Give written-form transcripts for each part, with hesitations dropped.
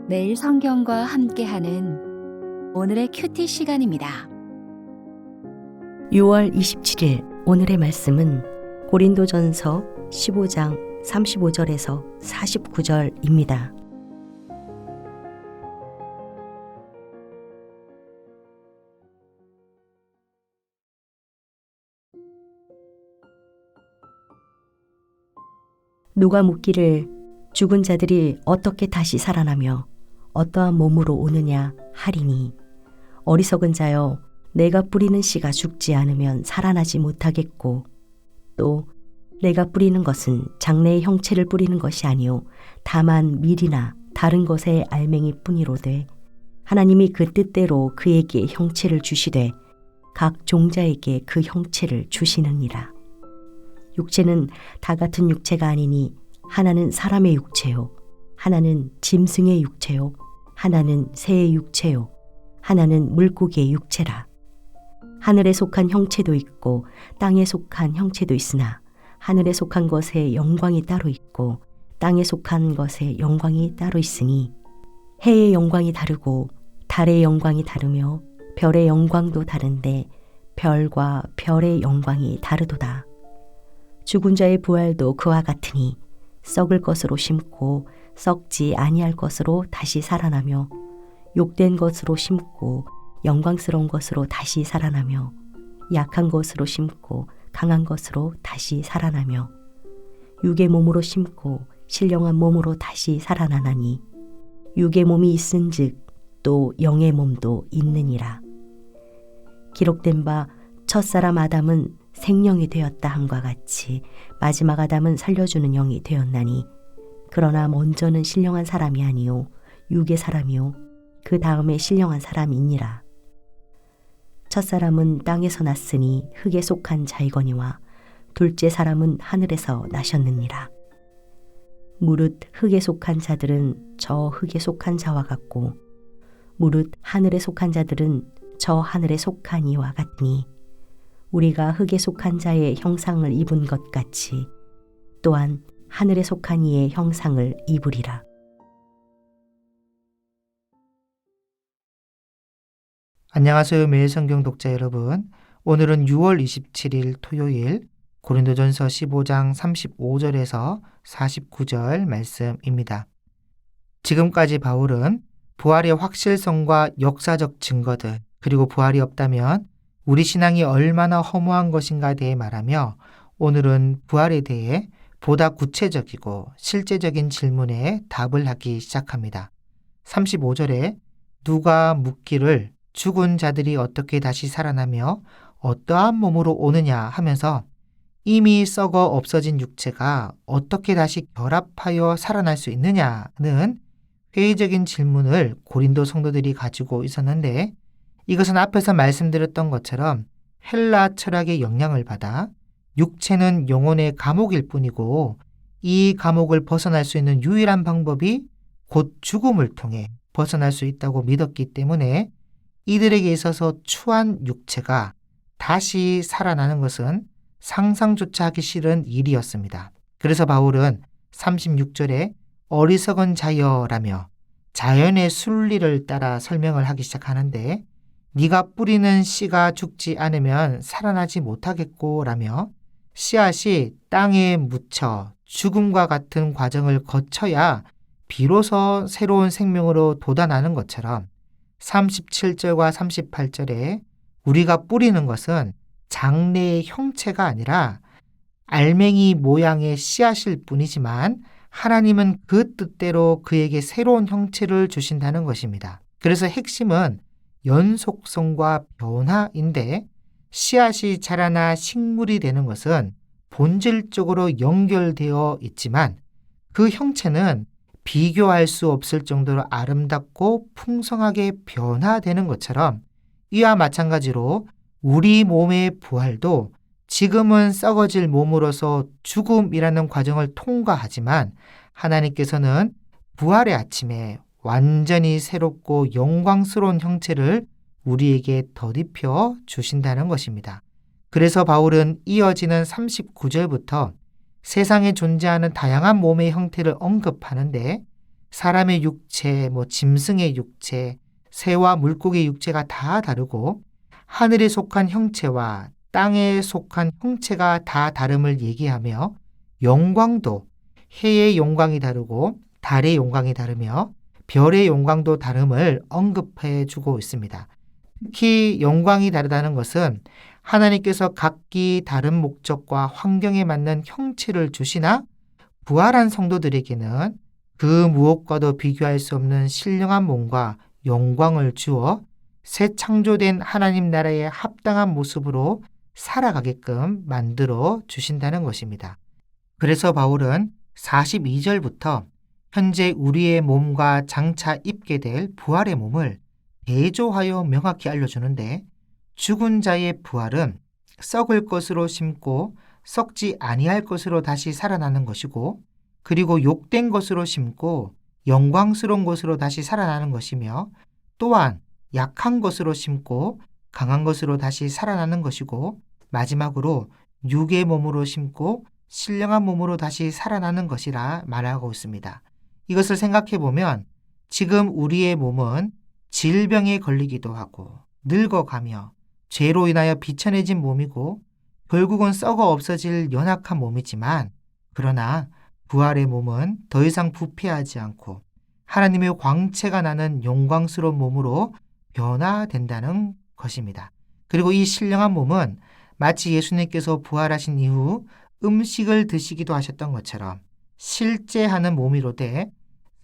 매일 성경과 함께하는 오늘의 큐티 시간입니다. 6월 27일 오늘의 말씀은 고린도전서 15장 35절에서 49절입니다. 누가 묻기를 죽은 자들이 어떻게 다시 살아나며 어떠한 몸으로 오느냐 하리니, 어리석은 자여, 내가 뿌리는 씨가 죽지 않으면 살아나지 못하겠고, 또 내가 뿌리는 것은 장래의 형체를 뿌리는 것이 아니요 다만 밀이나 다른 것의 알맹이 뿐이로되, 하나님이 그 뜻대로 그에게 형체를 주시되 각 종자에게 그 형체를 주시느니라. 육체는 다 같은 육체가 아니니, 하나는 사람의 육체요, 하나는 짐승의 육체요, 하나는 새의 육체요, 하나는 물고기의 육체라. 하늘에 속한 형체도 있고 땅에 속한 형체도 있으나, 하늘에 속한 것의 영광이 따로 있고 땅에 속한 것의 영광이 따로 있으니, 해의 영광이 다르고 달의 영광이 다르며 별의 영광도 다른데 별과 별의 영광이 다르도다. 죽은 자의 부활도 그와 같으니, 썩을 것으로 심고 썩지 아니할 것으로 다시 살아나며, 욕된 것으로 심고 영광스러운 것으로 다시 살아나며, 약한 것으로 심고 강한 것으로 다시 살아나며, 육의 몸으로 심고 신령한 몸으로 다시 살아나나니, 육의 몸이 있은즉 또 영의 몸도 있느니라. 기록된 바 첫사람 아담은 생령이 되었다 함과 같이 마지막 아담은 살려주는 영이 되었나니, 그러나 먼저는 신령한 사람이 아니요 육의 사람이요 그 다음에 신령한 사람이니라. 첫사람은 땅에서 났으니 흙에 속한 자이거니와, 둘째 사람은 하늘에서 나셨느니라. 무릇 흙에 속한 자들은 저 흙에 속한 자와 같고, 무릇 하늘에 속한 자들은 저 하늘에 속한 이와 같으니, 우리가 흙에 속한 자의 형상을 입은 것 같이 또한 하늘에 속한 이의 형상을 입으리라. 안녕하세요. 매일 성경 독자 여러분. 오늘은 6월 27일 토요일 고린도전서 15장 35절에서 49절 말씀입니다. 지금까지 바울은 부활의 확실성과 역사적 증거들, 그리고 부활이 없다면 우리 신앙이 얼마나 허무한 것인가에 대해 말하며, 오늘은 부활에 대해 보다 구체적이고 실제적인 질문에 답을 하기 시작합니다. 35절에 누가 묻기를 죽은 자들이 어떻게 다시 살아나며 어떠한 몸으로 오느냐 하면서, 이미 썩어 없어진 육체가 어떻게 다시 결합하여 살아날 수 있느냐는 회의적인 질문을 고린도 성도들이 가지고 있었는데, 이것은 앞에서 말씀드렸던 것처럼 헬라 철학의 영향을 받아 육체는 영혼의 감옥일 뿐이고, 이 감옥을 벗어날 수 있는 유일한 방법이 곧 죽음을 통해 벗어날 수 있다고 믿었기 때문에, 이들에게 있어서 추한 육체가 다시 살아나는 것은 상상조차 하기 싫은 일이었습니다. 그래서 바울은 36절에 어리석은 자여라며 자연의 순리를 따라 설명을 하기 시작하는데, 네가 뿌리는 씨가 죽지 않으면 살아나지 못하겠고 라며, 씨앗이 땅에 묻혀 죽음과 같은 과정을 거쳐야 비로소 새로운 생명으로 돋아나는 것처럼, 37절과 38절에 우리가 뿌리는 것은 장래의 형체가 아니라 알맹이 모양의 씨앗일 뿐이지만, 하나님은 그 뜻대로 그에게 새로운 형체를 주신다는 것입니다. 그래서 핵심은 연속성과 변화인데, 씨앗이 자라나 식물이 되는 것은 본질적으로 연결되어 있지만, 그 형체는 비교할 수 없을 정도로 아름답고 풍성하게 변화되는 것처럼, 이와 마찬가지로 우리 몸의 부활도 지금은 썩어질 몸으로서 죽음이라는 과정을 통과하지만, 하나님께서는 부활의 아침에 완전히 새롭고 영광스러운 형체를 우리에게 덧입혀 주신다는 것입니다. 그래서 바울은 이어지는 39절부터 세상에 존재하는 다양한 몸의 형태를 언급하는데, 사람의 육체, 짐승의 육체, 새와 물고기의 육체가 다 다르고 하늘에 속한 형체와 땅에 속한 형체가 다 다름을 얘기하며 영광도 해의 영광이 다르고 달의 영광이 다르며 별의 영광도 다름을 언급해 주고 있습니다. 특히 영광이 다르다는 것은 하나님께서 각기 다른 목적과 환경에 맞는 형체를 주시나 부활한 성도들에게는 그 무엇과도 비교할 수 없는 신령한 몸과 영광을 주어 새 창조된 하나님 나라에 합당한 모습으로 살아가게끔 만들어 주신다는 것입니다. 그래서 바울은 42절부터 현재 우리의 몸과 장차 입게 될 부활의 몸을 대조하여 명확히 알려주는데 죽은 자의 부활은 썩을 것으로 심고 썩지 아니할 것으로 다시 살아나는 것이고 그리고 욕된 것으로 심고 영광스러운 것으로 다시 살아나는 것이며 또한 약한 것으로 심고 강한 것으로 다시 살아나는 것이고 마지막으로 육의 몸으로 심고 신령한 몸으로 다시 살아나는 것이라 말하고 있습니다. 이것을 생각해 보면 지금 우리의 몸은 질병에 걸리기도 하고 늙어가며 죄로 인하여 비천해진 몸이고 결국은 썩어 없어질 연약한 몸이지만 그러나 부활의 몸은 더 이상 부패하지 않고 하나님의 광채가 나는 영광스러운 몸으로 변화된다는 것입니다. 그리고 이 신령한 몸은 마치 예수님께서 부활하신 이후 음식을 드시기도 하셨던 것처럼 실제 하는 몸이로되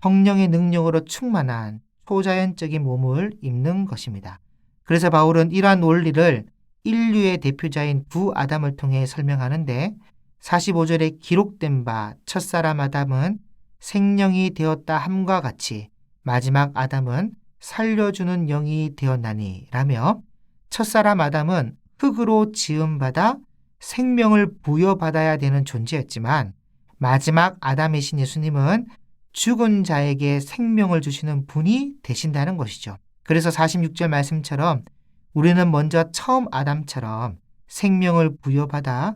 성령의 능력으로 충만한 초자연적인 몸을 입는 것입니다. 그래서 바울은 이러한 원리를 인류의 대표자인 두 아담을 통해 설명하는데 45절에 기록된 바 첫사람 아담은 생령이 되었다 함과 같이 마지막 아담은 살려주는 영이 되었나니 라며 첫사람 아담은 흙으로 지음받아 생명을 부여받아야 되는 존재였지만 마지막 아담이신 예수님은 죽은 자에게 생명을 주시는 분이 되신다는 것이죠. 그래서 46절 말씀처럼 우리는 먼저 처음 아담처럼 생명을 부여받아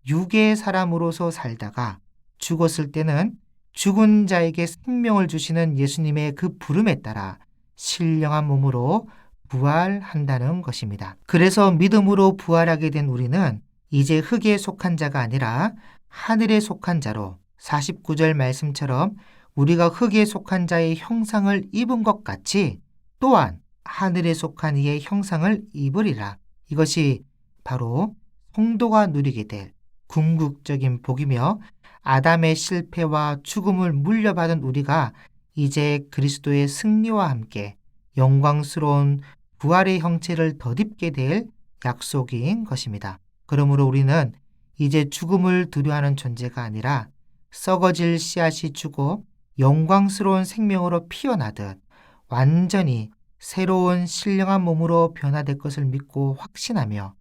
육의 사람으로서 살다가 죽었을 때는 죽은 자에게 생명을 주시는 예수님의 그 부름에 따라 신령한 몸으로 부활한다는 것입니다. 그래서 믿음으로 부활하게 된 우리는 이제 흙에 속한 자가 아니라 하늘에 속한 자로 49절 말씀처럼 우리가 흙에 속한 자의 형상을 입은 것 같이 또한 하늘에 속한 이의 형상을 입으리라. 이것이 바로 성도가 누리게 될 궁극적인 복이며 아담의 실패와 죽음을 물려받은 우리가 이제 그리스도의 승리와 함께 영광스러운 부활의 형체를 덧입게 될 약속인 것입니다. 그러므로 우리는 이제 죽음을 두려워하는 존재가 아니라 썩어질 씨앗이 죽어 영광스러운 생명으로 피어나듯 완전히 새로운 신령한 몸으로 변화될 것을 믿고 확신하며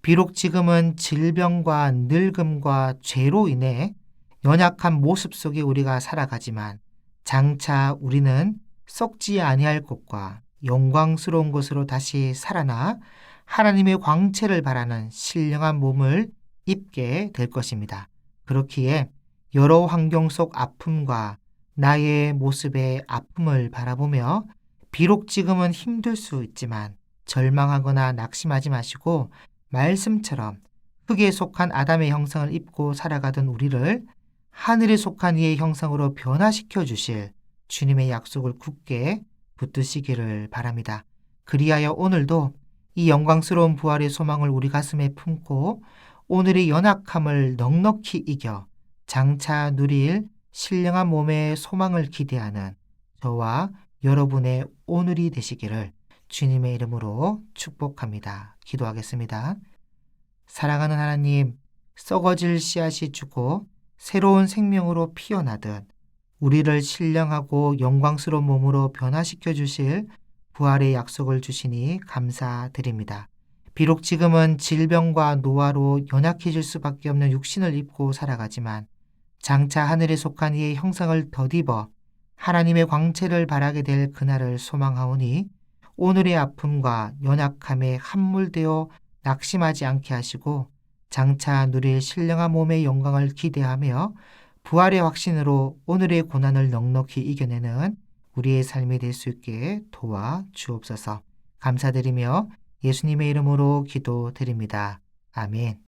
비록 지금은 질병과 늙음과 죄로 인해 연약한 모습 속에 우리가 살아가지만 장차 우리는 썩지 아니할 것과 영광스러운 것으로 다시 살아나 하나님의 광채를 바라는 신령한 몸을 입게 될 것입니다. 그렇기에 여러 환경 속 아픔과 나의 모습의 아픔을 바라보며 비록 지금은 힘들 수 있지만 절망하거나 낙심하지 마시고 말씀처럼 흙에 속한 아담의 형상을 입고 살아가던 우리를 하늘에 속한 이의 형상으로 변화시켜 주실 주님의 약속을 굳게 붙드시기를 바랍니다. 그리하여 오늘도 이 영광스러운 부활의 소망을 우리 가슴에 품고 오늘의 연약함을 넉넉히 이겨 장차 누릴 신령한 몸의 소망을 기대하는 저와 여러분의 오늘이 되시기를 주님의 이름으로 축복합니다. 기도하겠습니다. 사랑하는 하나님, 썩어질 씨앗이 죽고 새로운 생명으로 피어나듯 우리를 신령하고 영광스러운 몸으로 변화시켜 주실 부활의 약속을 주시니 감사드립니다. 비록 지금은 질병과 노화로 연약해질 수밖에 없는 육신을 입고 살아가지만 장차 하늘에 속한 이의 형상을 덧입어 하나님의 광채를 바라게 될 그날을 소망하오니 오늘의 아픔과 연약함에 함몰되어 낙심하지 않게 하시고 장차 누릴 신령한 몸의 영광을 기대하며 부활의 확신으로 오늘의 고난을 넉넉히 이겨내는 우리의 삶이 될 수 있게 도와 주옵소서. 감사드리며 예수님의 이름으로 기도드립니다. 아멘.